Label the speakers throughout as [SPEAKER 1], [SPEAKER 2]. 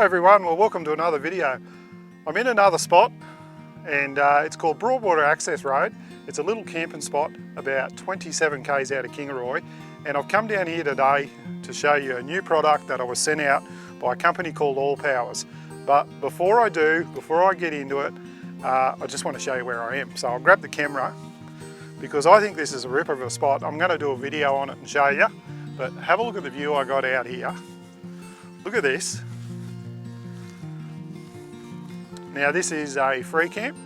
[SPEAKER 1] Hi everyone, well welcome to another video. I'm in another spot and it's called Broadwater Access Road. It's a little camping spot about 27 k's out of Kingaroy, and I've come down here today to show you a new product that I was sent out by a company called ALLPOWERS. But before I get into it, I just want to show you where I am. So I'll grab the camera because I think this is a ripper of a spot. I'm going to do a video on it and show you, but have a look at the view I got out here. Look at this. Now this is a free camp,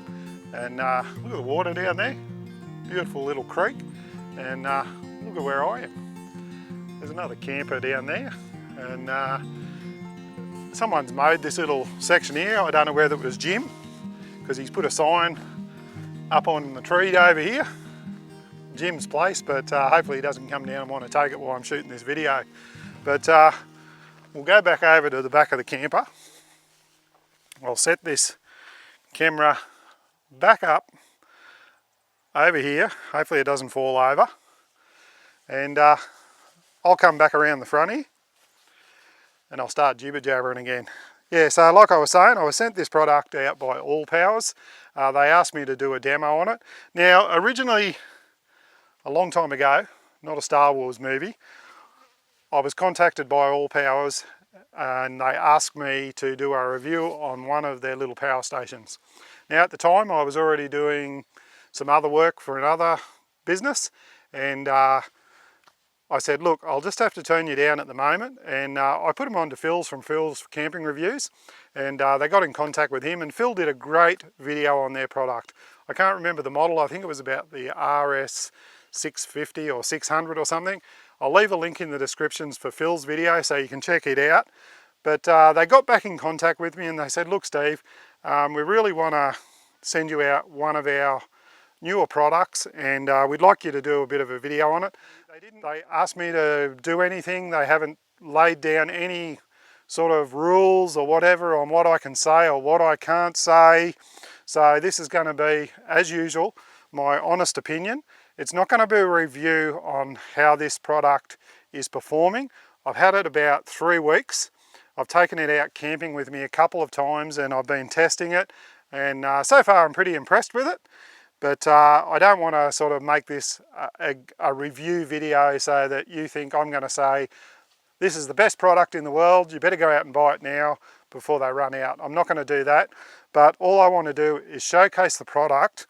[SPEAKER 1] and look at the water down there, beautiful little creek, and look at where I am. There's another camper down there, and someone's mowed this little section here. I don't know whether it was Jim, because he's put a sign up on the tree over here, Jim's place, but hopefully he doesn't come down and want to take it while I'm shooting this video. But we'll go back over to the back of the camper. I'll set this camera back up over here, hopefully it doesn't fall over, and I'll come back around the front here and I'll start jibber jabbering again. Yeah, so like I was saying, I was sent this product out by ALLPOWERS. They asked me to do a demo on it. Now originally, a long time ago, not a Star Wars movie, I was contacted by ALLPOWERS and they asked me to do a review on one of their little power stations. Now at the time I was already doing some other work for another business, and I said, look, I'll just have to turn you down at the moment, and I put them on to Phil's from Phil's Camping Reviews, and they got in contact with him, and Phil did a great video on their product. I can't remember the model, I think it was about the RS 650 or 600 or something. I'll leave a link in the descriptions for Phil's video so you can check it out. But they got back in contact with me and they said, look Steve, we really want to send you out one of our newer products, and we'd like you to do a bit of a video on it. They asked me to do anything. They haven't laid down any sort of rules or whatever on what I can say or what I can't say. So this is going to be, as usual, my honest opinion. It's not going to be a review on how this product is performing. I've had it about 3 weeks. I've taken it out camping with me a couple of times and I've been testing it, and so far I'm pretty impressed with it. But I don't want to sort of make this a review video so that you think I'm going to say this is the best product in the world, you better go out and buy it now before they run out. I'm not going to do that, but all I want to do is showcase the product,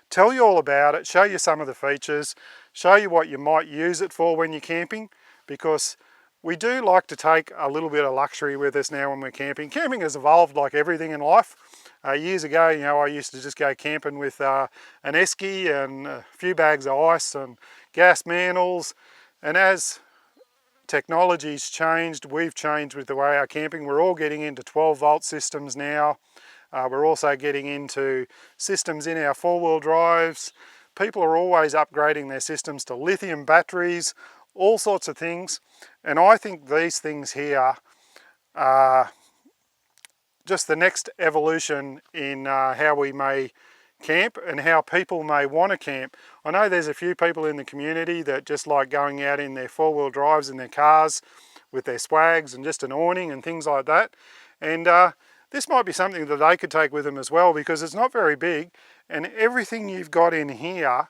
[SPEAKER 1] tell you all about it, show you some of the features, show you what you might use it for when you're camping, because we do like to take a little bit of luxury with us now when we're camping. Camping has evolved like everything in life. Years ago, you know, I used to just go camping with an esky and a few bags of ice and gas mantles, and as technology's changed, we've changed with the way our camping. We're all getting into 12-volt systems now. We're also getting into systems in our four-wheel drives. People are always upgrading their systems to lithium batteries, all sorts of things. And I think these things here are just the next evolution in how we may camp and how people may want to camp. I know there's a few people in the community that just like going out in their four-wheel drives in their cars with their swags and just an awning and things like that. And this might be something that they could take with them as well, because it's not very big, and everything you've got in here,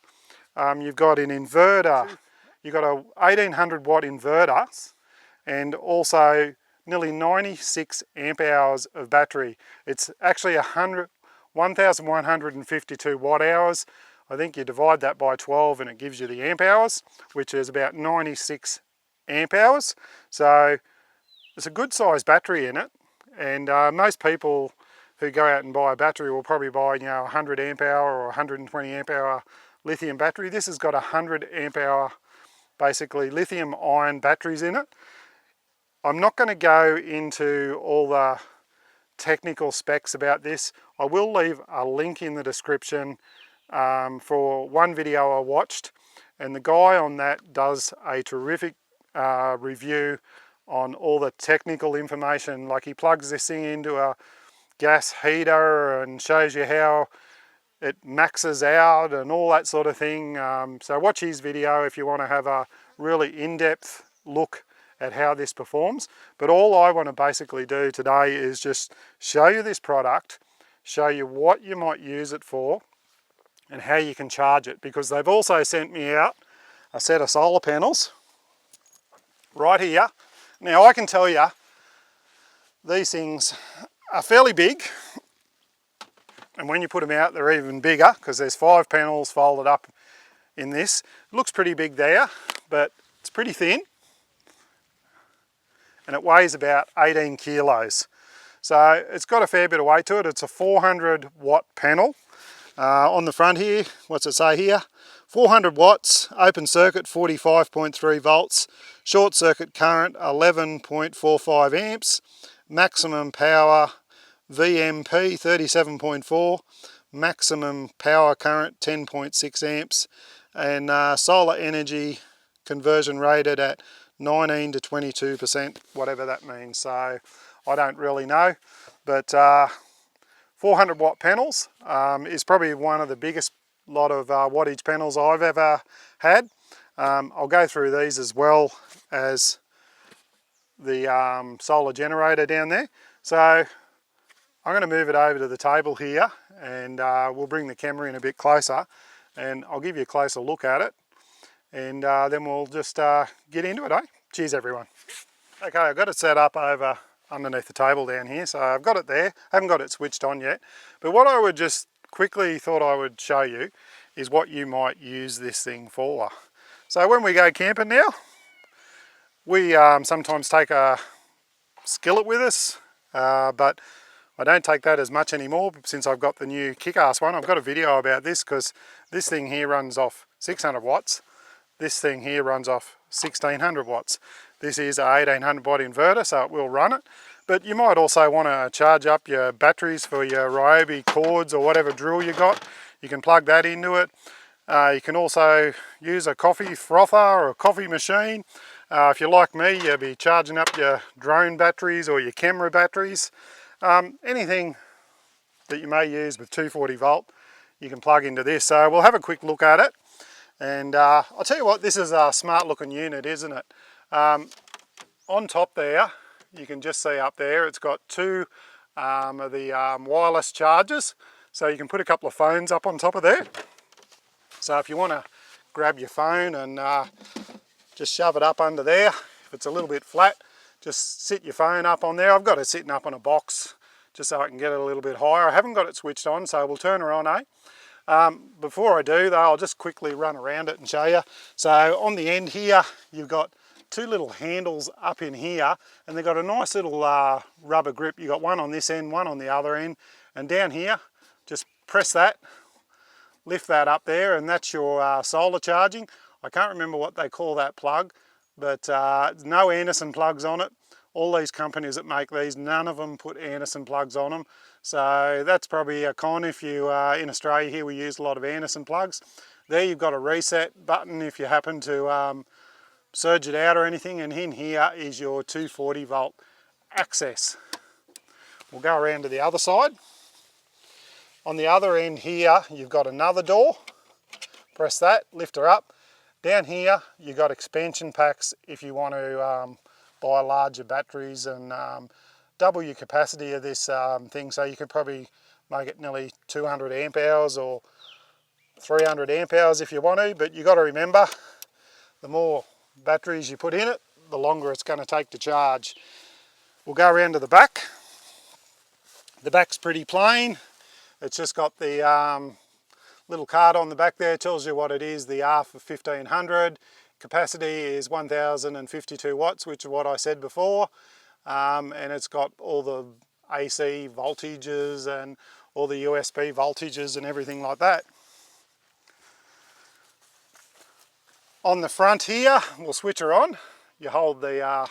[SPEAKER 1] you've got an inverter, you've got a 1800 watt inverter, and also nearly 96 amp hours of battery. It's actually 1152 watt hours. I think you divide that by 12 and it gives you the amp hours, which is about 96 amp hours. So it's a good sized battery in it. And most people who go out and buy a battery will probably buy, you know, 100 amp hour or 120 amp hour lithium battery. This has got 100 amp hour, basically lithium ion batteries in it. I'm not going to go into all the technical specs about this. I will leave a link in the description for one video I watched, and the guy on that does a terrific review on all the technical information. Like, he plugs this thing into a gas heater and shows you how it maxes out and all that sort of thing. So watch his video if you want to have a really in-depth look at how this performs. But all I want to basically do today is just show you this product, show you what you might use it for and how you can charge it, because they've also sent me out a set of solar panels right here. Now I can tell you these things are fairly big, and when you put them out they're even bigger because there's 5 panels folded up in this. It looks pretty big there, but it's pretty thin and it weighs about 18 kilos. So it's got a fair bit of weight to it. It's a 400 watt panel. On the front here, what's it say here? 400 watts, open circuit 45.3 volts, short circuit current 11.45 amps, maximum power VMP 37.4, maximum power current 10.6 amps, and solar energy conversion rated at 19 to 22%, whatever that means. So I don't really know, but 400 watt panels is probably one of the biggest lot of wattage panels I've ever had. I'll go through these as well as the solar generator down there. So I'm going to move it over to the table here, and we'll bring the camera in a bit closer and I'll give you a closer look at it, and then we'll just get into it, eh? Cheers everyone. Okay, I've got it set up over underneath the table down here, so I've got it there. I haven't got it switched on yet, but what I would just quickly thought I would show you is what you might use this thing for. So when we go camping now, we sometimes take a skillet with us, but I don't take that as much anymore since I've got the new kick-ass one. I've got a video about this because this thing here runs off 600 watts. This thing here runs off 1600 watts. This is a 1800 watt inverter, so it will run it. But you might also want to charge up your batteries for your Ryobi cords or whatever drill you got. You can plug that into it. You can also use a coffee frother or a coffee machine. If you're like me, you'll be charging up your drone batteries or your camera batteries. Anything that you may use with 240 volt, you can plug into this. So we'll have a quick look at it. And I'll tell you what, this is a smart looking unit, isn't it? On top there, you can just see up there, it's got 2 of the wireless chargers. So you can put a couple of phones up on top of there. So if you want to grab your phone and just shove it up under there, if it's a little bit flat, just sit your phone up on there. I've got it sitting up on a box just so I can get it a little bit higher. I haven't got it switched on, so we'll turn her on, eh? Before I do though, I'll just quickly run around it and show you. So on the end here, you've got 2 little handles up in here, and they've got a nice little rubber grip. You've got one on this end, one on the other end, and down here, just press that, lift that up there, and that's your solar charging. I can't remember what they call that plug, but no Anderson plugs on it. All these companies that make these, none of them put Anderson plugs on them. So that's probably a con if you, in Australia here we use a lot of Anderson plugs. There you've got a reset button if you happen to surge it out or anything, and in here is your 240 volt access. We'll go around to the other side. On the other end here, you've got another door. Press that, lift her up. Down here, you've got expansion packs if you want to buy larger batteries and double your capacity of this thing. So you could probably make it nearly 200 amp hours or 300 amp hours if you want to, but you've got to remember, the more batteries you put in it, the longer it's going to take to charge. We'll go around to the back. The back's pretty plain. It's just got the little card on the back there, tells you what it is, the R for 1500. Capacity is 1052 watts, which is what I said before. And it's got all the AC voltages and all the USB voltages and everything like that. On the front here, we'll switch her on. You hold the,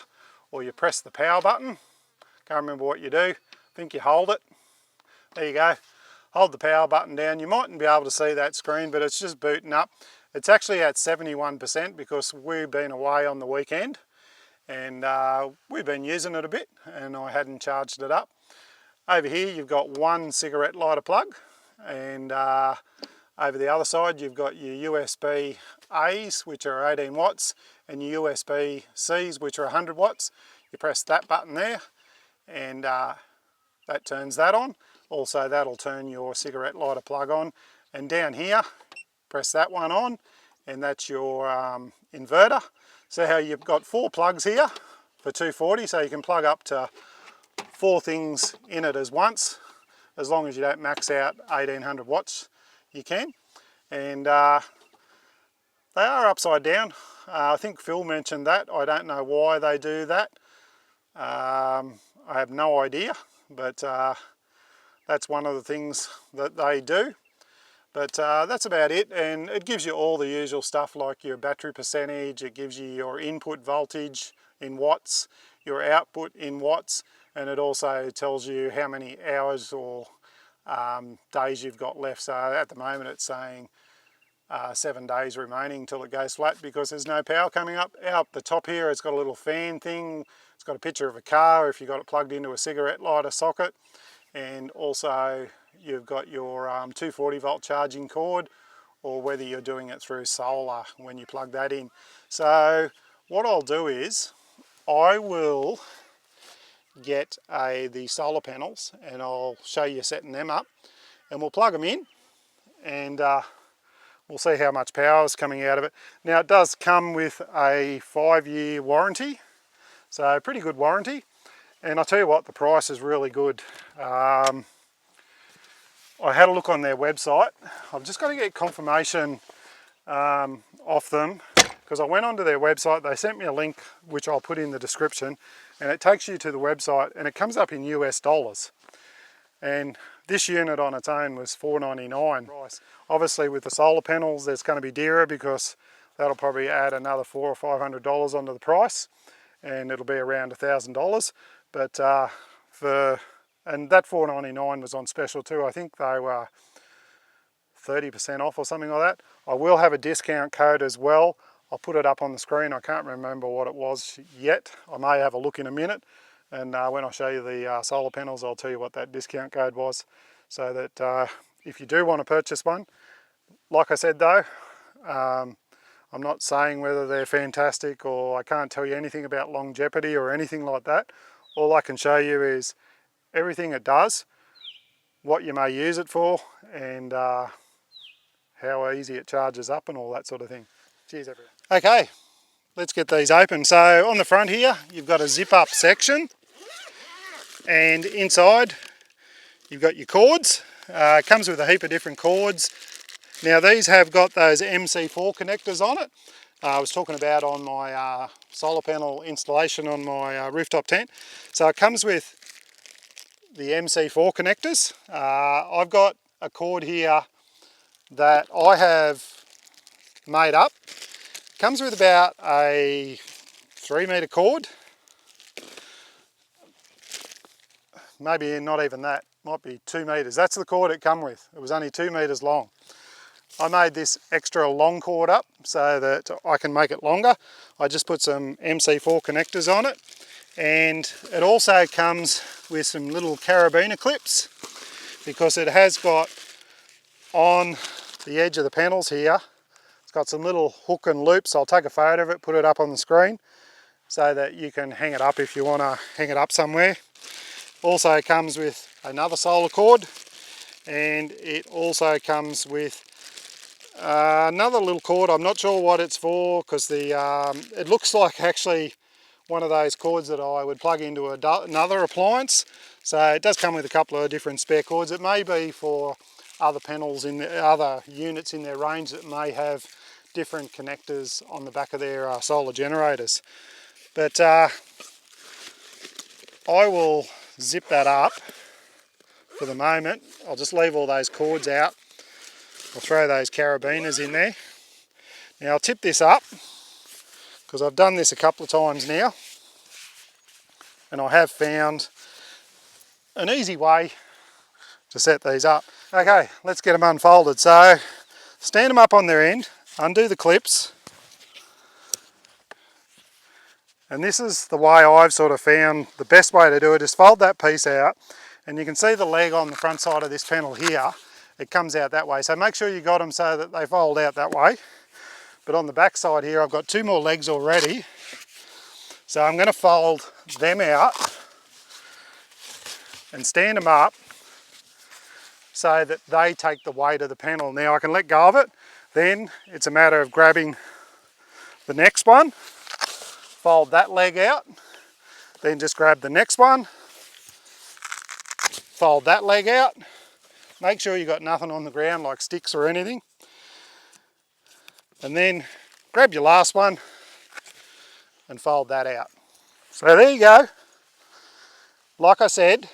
[SPEAKER 1] or you press the power button. Can't remember what you do. I think you hold it. There you go. Hold the power button down. You mightn't be able to see that screen, but it's just booting up. It's actually at 71% because we've been away on the weekend and we've been using it a bit and I hadn't charged it up. Over here you've got one cigarette lighter plug, and Over the other side you've got your USB A's, which are 18 watts, and your USB C's, which are 100 watts. You press that button there and that turns that on. Also that'll turn your cigarette lighter plug on. And down here, press that one on, and that's your inverter. So how you've got 4 plugs here for 240, so you can plug up to 4 things in it as once. As long as you don't max out 1800 watts, you can. And they are upside down. I think Phil mentioned that. I don't know why they do that. I have no idea, but that's one of the things that they do. But that's about it, and it gives you all the usual stuff like your battery percentage, it gives you your input voltage in watts, your output in watts, and it also tells you how many hours or days you've got left. So at the moment it's saying 7 days remaining till it goes flat because there's no power coming up. Out the top here it's got a little fan thing, it's got a picture of a car if you've got it plugged into a cigarette lighter socket, and also you've got your 240 volt charging cord, or whether you're doing it through solar when you plug that in. So what I'll do is I will get the solar panels and I'll show you setting them up, and we'll plug them in and we'll see how much power is coming out of it. Now it does come with a 5-year warranty, so pretty good warranty, and I'll tell you what, the price is really good. I had a look on their website. I've just got to get confirmation off them, because I went onto their website, they sent me a link which I'll put in the description, and it takes you to the website and it comes up in US dollars. And this unit on its own was $499. Obviously with the solar panels it's going to be dearer because that'll probably add another $400 or $500 onto the price, and it'll be around $1,000. But and that $499 was on special too. I think they were 30% off or something like that. I will have a discount code as well. I'll put it up on the screen. I can't remember what it was yet. I may have a look in a minute, and when I show you the solar panels I'll tell you what that discount code was, so that if you do want to purchase one. Like I said though, I'm not saying whether they're fantastic, or I can't tell you anything about longevity or anything like that. All I can show you is everything it does, what you may use it for, and how easy it charges up and all that sort of thing. Cheers everyone. Okay, let's get these open. So on the front here you've got a zip up section, and inside you've got your cords. It comes with a heap of different cords. Now these have got those MC4 connectors on it. I was talking about on my solar panel installation on my rooftop tent. So it comes with the MC4 connectors. I've got a cord here that I have made up. It comes with about a 3-meter cord, maybe not even that, might be 2 meters. That's the cord it come with. It was only 2 meters long. I made this extra long cord up so that I can make it longer. I just put some MC4 connectors on it, and it also comes with some little carabiner clips, because it has got on the edge of the panels here, it's got some little hook and loops. I'll take a photo of it, put it up on the screen so that you can hang it up if you want to hang it up somewhere. Also comes with another solar cord, and it also comes with another little cord. I'm not sure what it's for, because it looks like actually one of those cords that I would plug into another appliance. So it does come with a couple of different spare cords. It may be for other panels in the other units in their range that may have different connectors on the back of their solar generators. But I will zip that up for the moment. I'll just leave all those cords out. I'll throw those carabiners in there. Now I'll tip this up, because I've done this a couple of times now, and I have found an easy way to set these up. Okay, let's get them unfolded. So stand them up on their end, undo the clips, and this is the way I've sort of found the best way to do it, is fold that piece out, and you can see the leg on the front side of this panel here. it comes out that way. So make sure you got them so that they fold out that way. But on the back side here, I've got 2 more legs already. So I'm going to fold them out and stand them up so that they take the weight of the panel. Now I can let go of it, then it's a matter of grabbing the next one, fold that leg out, then just grab the next one, fold that leg out, make sure you've got nothing on the ground like sticks or anything, and then grab your last one and fold that out. So there you go. Like I said,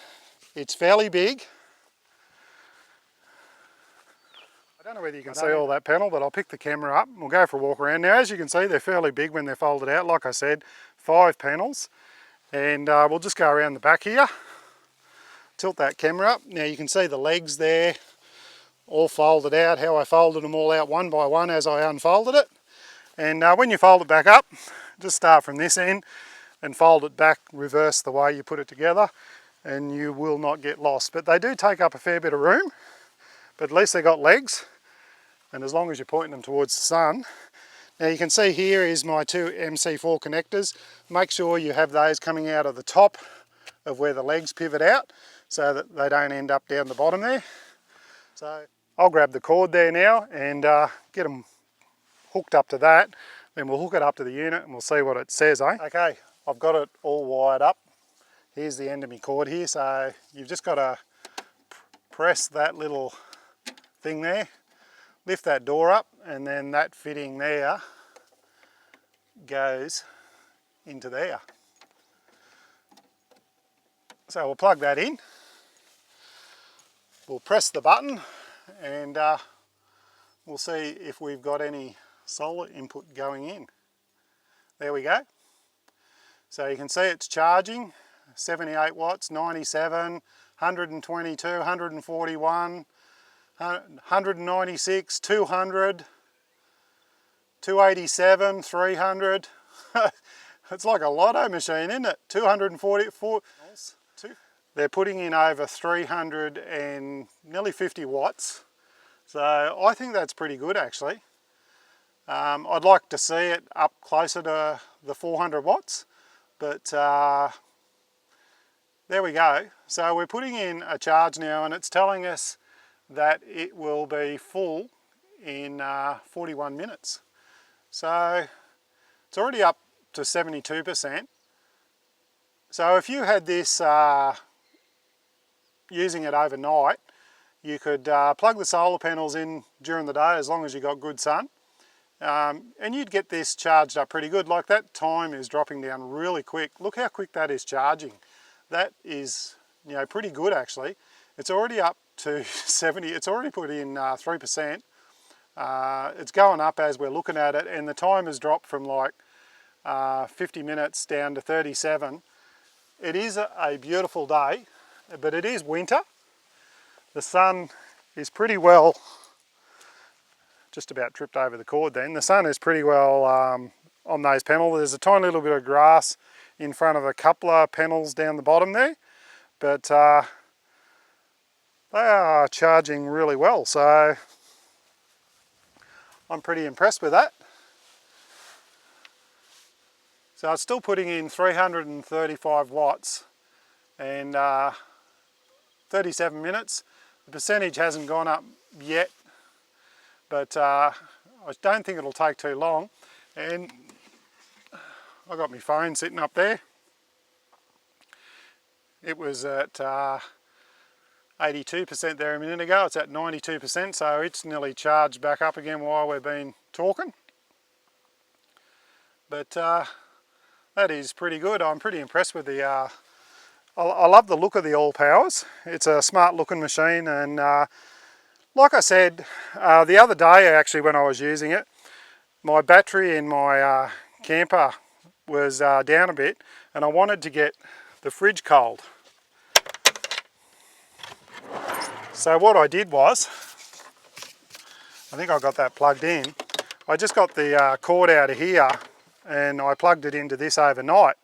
[SPEAKER 1] it's fairly big. I don't know whether you can see all that panel, but I'll pick the camera up and we'll go for a walk around. Now, as you can see, they're fairly big when they're folded out. Like I said, 5 panels. And we'll just go around the back here. Tilt that camera up. Now you can see the legs there, all folded out, how I folded them all out one by one as I unfolded it. And when you fold it back up, just start from this end and fold it back, reverse the way you put it together, and you will not get lost. But they do take up a fair bit of room, but at least they got legs. And as long as you're pointing them towards the sun. Now you can see here is my 2 MC4 connectors. Make sure you have those coming out of the top of where the legs pivot out so that they don't end up down the bottom there. So I'll grab the cord there now and get them hooked up to that. Then we'll hook it up to the unit and we'll see what it says, eh? Okay, I've got it all wired up. Here's the end of my cord here. So you've just got to press that little thing there, lift that door up, and then that fitting there goes into there. So we'll plug that in, we'll press the button, and we'll see if we've got any solar input going in. There we go. So you can see it's charging, 78 watts, 97, 122, 141, 196, 200, 287, 300. It's like a lotto machine, isn't it? 244. They're putting in over 300 and nearly 50 watts. So I think that's pretty good actually. I'd like to see it up closer to the 400 watts, but there we go. So we're putting in a charge now and it's telling us that it will be full in 41 minutes. So it's already up to 72%. So if you had this using it overnight, you could plug the solar panels in during the day as long as you got good sun, and you'd get this charged up pretty good. Like that time is dropping down really quick. Look how quick that is charging. That is, you know, pretty good actually. It's already up to 70, it's already put in 3%. It's going up as we're looking at it, and the time has dropped from like 50 minutes down to 37. It is a beautiful day, but it is winter. The sun is pretty well, just about tripped over the cord then. The sun is pretty well on those panels. There's a tiny little bit of grass in front of a couple of panels down the bottom there, but they are charging really well, so I'm pretty impressed with that. So it's still putting in 335 watts and 37 minutes. The percentage hasn't gone up yet, but I don't think it'll take too long. And I got my phone sitting up there. It was at 82% there a minute ago. It's at 92%, so it's nearly charged back up again while we've been talking. But that is pretty good. I'm pretty impressed with the, I love the look of the ALLPOWERS. It's a smart looking machine, and like I said the other day actually when I was using it, my battery in my camper was down a bit and I wanted to get the fridge cold. So what I did was, I think I got that plugged in, I just got the cord out of here and I plugged it into this overnight.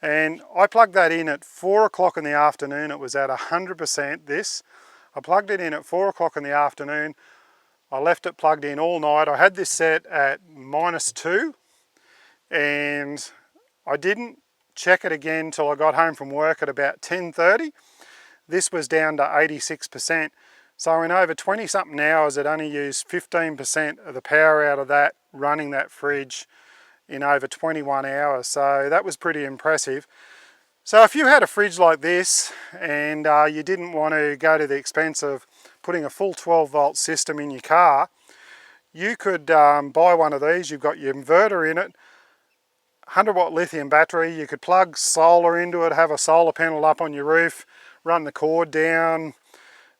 [SPEAKER 1] And I plugged that in at 4 o'clock in the afternoon. It was at 100% this. I plugged it in at 4 o'clock in the afternoon. I left it plugged in all night. I had this set at -2 and I didn't check it again till I got home from work at about 10:30. This was down to 86%. So in over 20 something hours, it only used 15% of the power out of that, running that fridge in over 21 hours. So that was pretty impressive. So if you had a fridge like this and you didn't want to go to the expense of putting a full 12 volt system in your car, you could buy one of these. You've got your inverter in it, 100 watt lithium battery. You could plug solar into it, have a solar panel up on your roof, run the cord down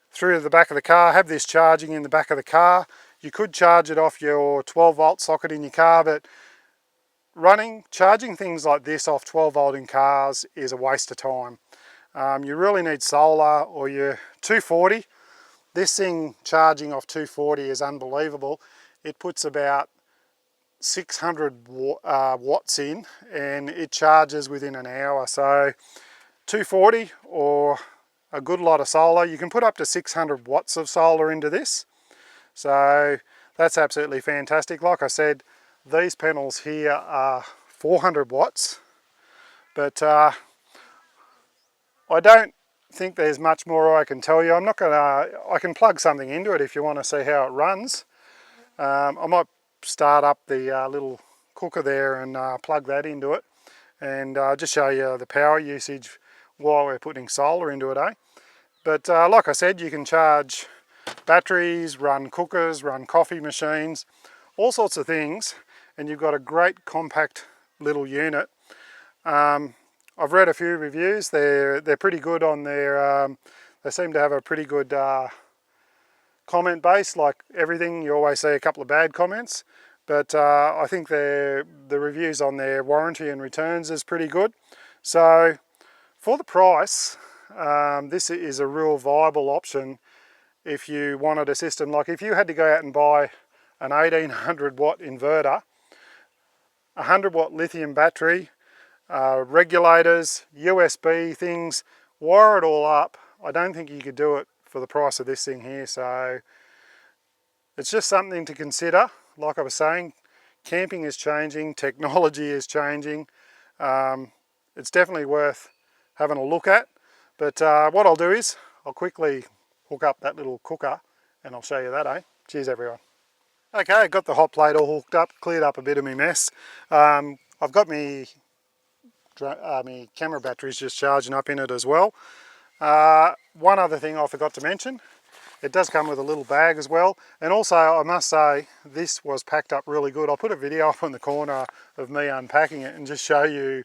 [SPEAKER 1] through the back of the car, have this charging in the back of the car. You could charge it off your 12 volt socket in your car, but charging things like this off 12 volt in cars is a waste of time. You really need solar or your 240. This thing charging off 240 is unbelievable. It puts about 600 watts in and it charges within an hour. So 240 or a good lot of solar. You can put up to 600 watts of solar into this. So that's absolutely fantastic. Like I said, these panels here are 400 watts, but I don't think there's much more I can tell you. I can plug something into it if you want to see how it runs. I might start up the little cooker there and plug that into it and just show you the power usage while we're putting solar into it, eh? But like I said, you can charge batteries, run cookers, run coffee machines, all sorts of things, and you've got a great compact little unit. I've read a few reviews. They're pretty good on their, they seem to have a pretty good comment base. Like everything, you always see a couple of bad comments, but I think the reviews on their warranty and returns is pretty good. So for the price, this is a real viable option if you wanted a system. Like if you had to go out and buy an 1800 watt inverter, 100 watt lithium battery, regulators, USB things, wire it all up, I don't think you could do it for the price of this thing here. So it's just something to consider. Like I was saying, camping is changing, technology is changing. It's definitely worth having a look at. But what I'll do is I'll quickly hook up that little cooker and I'll show you that, eh? Cheers everyone. Okay, I got the hot plate all hooked up, cleared up a bit of my mess. I've got my camera batteries just charging up in it as well. One other thing I forgot to mention, it does come with a little bag as well, and also I must say this was packed up really good. I'll put a video up in the corner of me unpacking it and just show you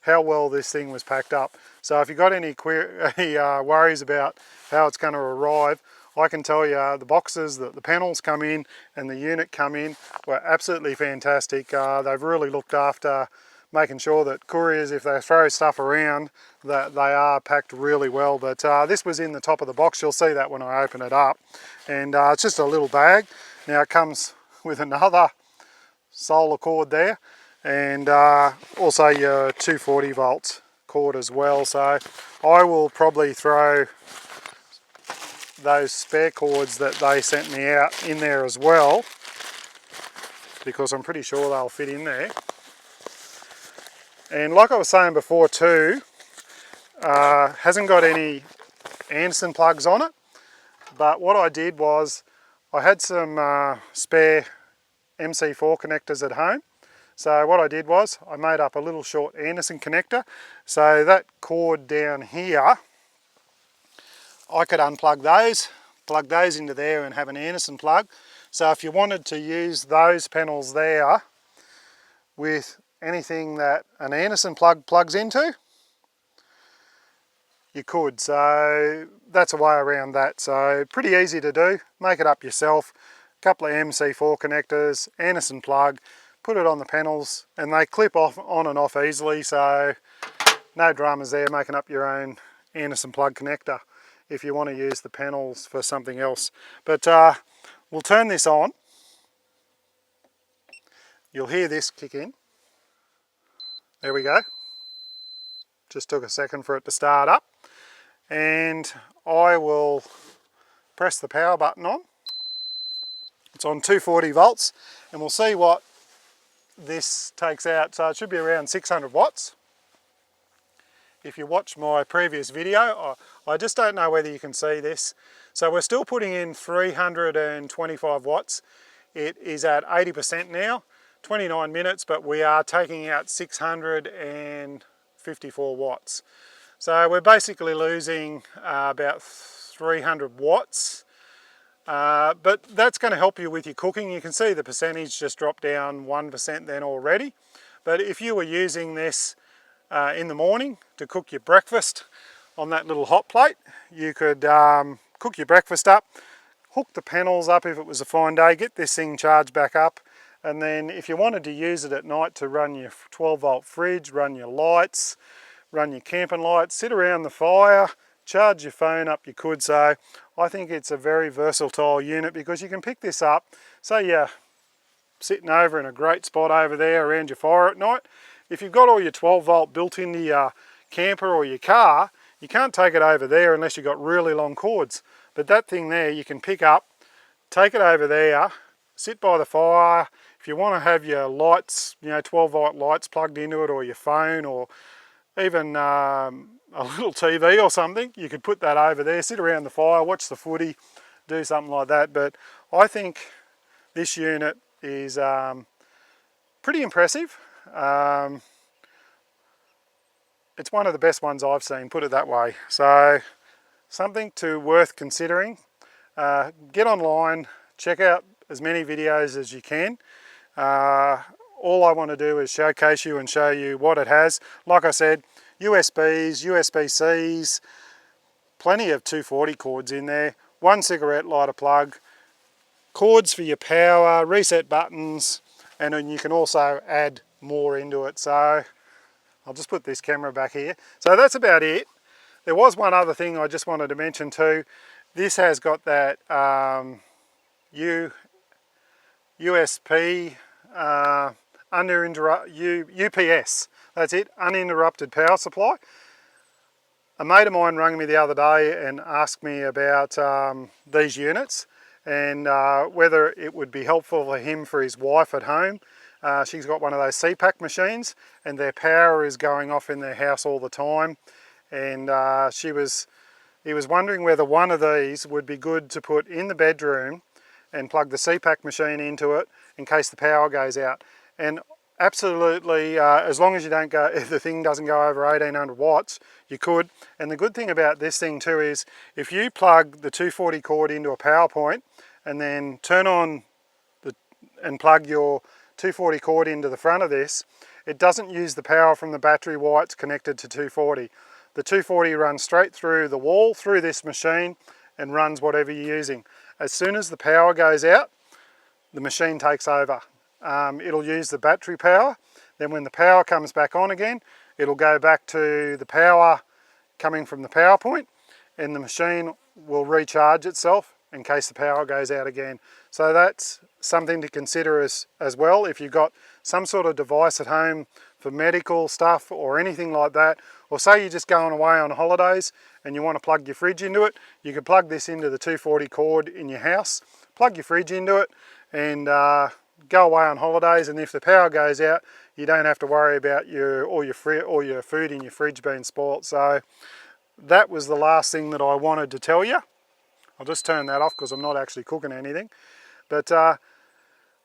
[SPEAKER 1] how well this thing was packed up. So if you've got any worries about how it's going to arrive, I can tell you the boxes that the panels come in and the unit come in were absolutely fantastic. They've really looked after making sure that couriers, if they throw stuff around, that they are packed really well. But this was in the top of the box. You'll see that when I open it up. And it's just a little bag. Now it comes with another solar cord there, and also your 240 volts cord as well. So I will probably throw those spare cords that they sent me out in there as well, because I'm pretty sure they'll fit in there. And like I was saying before too, hasn't got any Anderson plugs on it, but what I did was I had some spare MC4 connectors at home. So what I did was I made up a little short Anderson connector. So that cord down here, I could unplug those, plug those into there and have an Anderson plug. So if you wanted to use those panels there with anything that an Anderson plug plugs into, you could. So that's a way around that. So pretty easy to do. Make it up yourself. A couple of MC4 connectors, Anderson plug, put it on the panels, and they clip off on and off easily. So no dramas there, making up your own Anderson plug connector if you want to use the panels for something else. But we'll turn this on. You'll hear this kick in. There we go. Just took a second for it to start up. And I will press the power button on. It's on 240 volts, and we'll see what this takes out. So it should be around 600 watts. If you watch my previous video, I just don't know whether you can see this. So we're still putting in 325 watts. It is at 80% now, 29 minutes, but we are taking out 654 watts. So we're basically losing about 300 watts. But that's going to help you with your cooking. You can see the percentage just dropped down 1% then already. But if you were using this in the morning to cook your breakfast on that little hot plate, you could cook your breakfast up, hook the panels up if it was a fine day, get this thing charged back up, and then if you wanted to use it at night to run your 12 volt fridge, run your lights, run your camping lights, sit around the fire, charge your phone up, you could. So I think it's a very versatile unit because you can pick this up, say you're sitting over in a great spot over there around your fire at night. If you've got all your 12 volt built into your camper or your car, you can't take it over there unless you've got really long cords. But that thing there you can pick up, take it over there, sit by the fire. If you want to have your lights, 12 volt lights plugged into it, or your phone, or even a little TV or something, you could put that over there, sit around the fire, watch the footy, do something like that. But I think this unit is pretty impressive. It's one of the best ones I've seen, put it that way. So something worth considering. Get online, check out as many videos as you can. All I want to do is showcase you and show you what it has. Like I said, USBs, USB-Cs, plenty of 240 cords in there, one cigarette lighter plug, cords for your power, reset buttons, and then you can also add more into it. So I'll just put this camera back here. So that's about it. There was one other thing I just wanted to mention too. This has got that USP UPS. That's it, uninterrupted power supply. A mate of mine rang me the other day and asked me about these units and whether it would be helpful for him for his wife at home. She's got one of those CPAC machines and their power is going off in their house all the time, and he was wondering whether one of these would be good to put in the bedroom and plug the CPAC machine into it in case the power goes out. And absolutely, as long as if the thing doesn't go over 1800 watts, you could. And the good thing about this thing too is if you plug the 240 cord into a power point and then turn on and plug your 240 cord into the front of this, it doesn't use the power from the battery while it's connected to 240. The 240 runs straight through the wall, through this machine, and runs whatever you're using. As soon as the power goes out, the machine takes over. It'll use the battery power. Then when the power comes back on again, it'll go back to the power coming from the power point, and the machine will recharge itself in case the power goes out again. So that's something to consider as well. If you've got some sort of device at home for medical stuff or anything like that, or say you're just going away on holidays and you want to plug your fridge into it, you can plug this into the 240 cord in your house, plug your fridge into it, and go away on holidays, and if the power goes out, you don't have to worry about all your food in your fridge being spoilt. So that was the last thing that I wanted to tell you. I'll just turn that off because I'm not actually cooking anything. But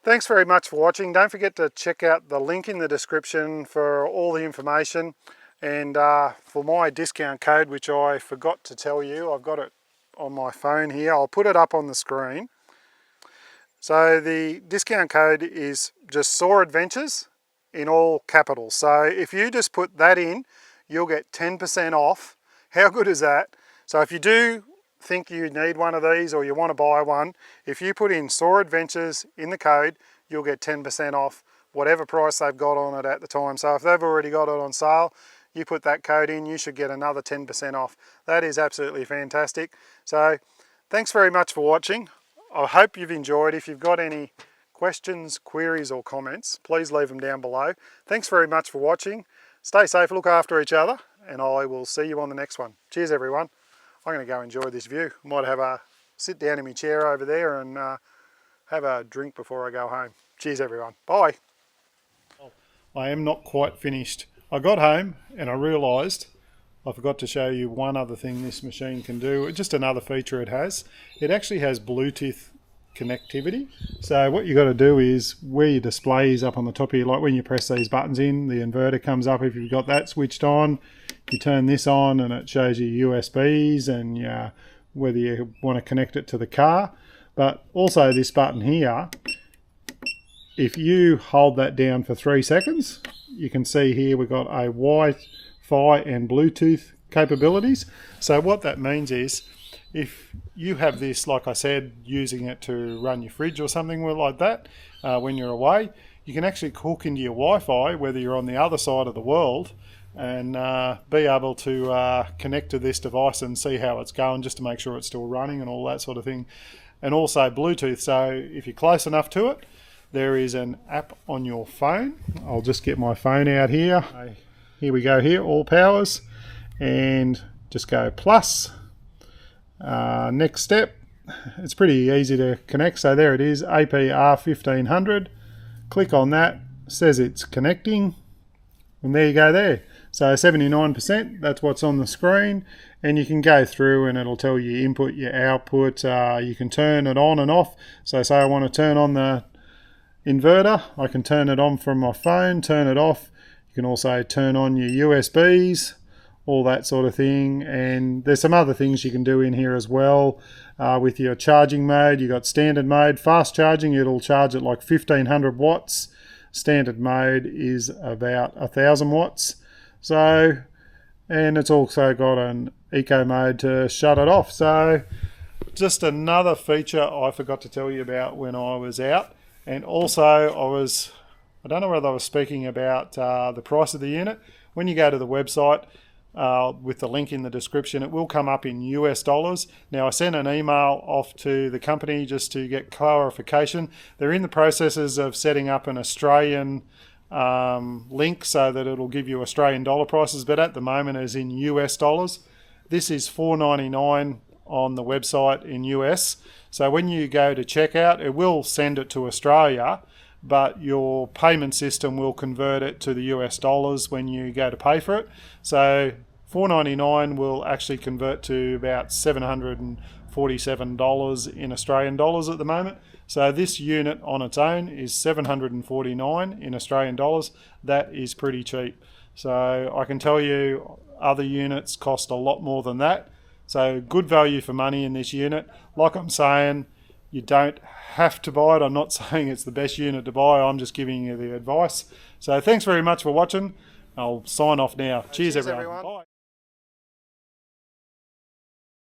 [SPEAKER 1] thanks very much for watching. Don't forget to check out the link in the description for all the information, and for my discount code, which I forgot to tell you. I've got it on my phone here. I'll put it up on the screen. So the discount code is just SAW Adventures in all capitals. So if you just put that in, you'll get 10% off. How good is that? So if you do think you need one of these or you want to buy one, if you put in SAW Adventures in the code, you'll get 10% off whatever price they've got on it at the time. So if they've already got it on sale, you put that code in, you should get another 10% off. That is absolutely fantastic. So thanks very much for watching. I hope you've enjoyed. If you've got any questions, queries or comments, please leave them down below. Thanks very much for watching. Stay safe, look after each other, and I will see you on the next one. Cheers everyone. I'm going to go enjoy this view. Might have a sit down in my chair over there and have a drink before I go home. Cheers everyone, bye. I am not quite finished. I got home and I realised I forgot to show you one other thing this machine can do, just another feature it has. It actually has Bluetooth connectivity. So what you got to do is where your display is up on the top here, like when you press these buttons in, the inverter comes up. If you've got that switched on, you turn this on and it shows you USBs and whether you want to connect it to the car. But also this button here, if you hold that down for 3 seconds, you can see here we've got a Wi-Fi and Bluetooth capabilities. So what that means is if you have this, like I said, using it to run your fridge or something like that when you're away, you can actually hook into your Wi-Fi, whether you're on the other side of the world, and be able to connect to this device and see how it's going, just to make sure it's still running and all that sort of thing. And also Bluetooth, so if you're close enough to it, there is an app on your phone. I'll just get my phone out here. Here we go here, ALLPOWERS, and just go plus. Next step, it's pretty easy to connect. So there it is, ALLPOWERS R1500. Click on that, says it's connecting, and there you go there. So 79%, that's what's on the screen, and you can go through and it'll tell you input, your output. You can turn it on and off. So say I want to turn on the inverter, I can turn it on from my phone, turn it off. You can also turn on your USBs, all that sort of thing. And there's some other things you can do in here as well. With your charging mode, you got standard mode, fast charging, it'll charge at like 1500 watts. Standard mode is about 1000 watts. So, and it's also got an eco mode to shut it off. So just another feature I forgot to tell you about when I was out. And also I don't know whether I was speaking about the price of the unit. When you go to the website, with the link in the description, it will come up in US dollars. Now I sent an email off to the company just to get clarification. They're in the processes of setting up an Australian link so that it'll give you Australian dollar prices, but at the moment is in US dollars. This is $4.99 on the website in US. So when you go to checkout, it will send it to Australia, but your payment system will convert it to the US dollars when you go to pay for it. So $4.99 will actually convert to about $747 in Australian dollars at the moment. So this unit on its own is $749 in Australian dollars. That is pretty cheap. So I can tell you other units cost a lot more than that. So good value for money in this unit. Like I'm saying, you don't have to buy it. I'm not saying it's the best unit to buy. I'm just giving you the advice. So thanks very much for watching. I'll sign off now. Cheers everyone. Bye.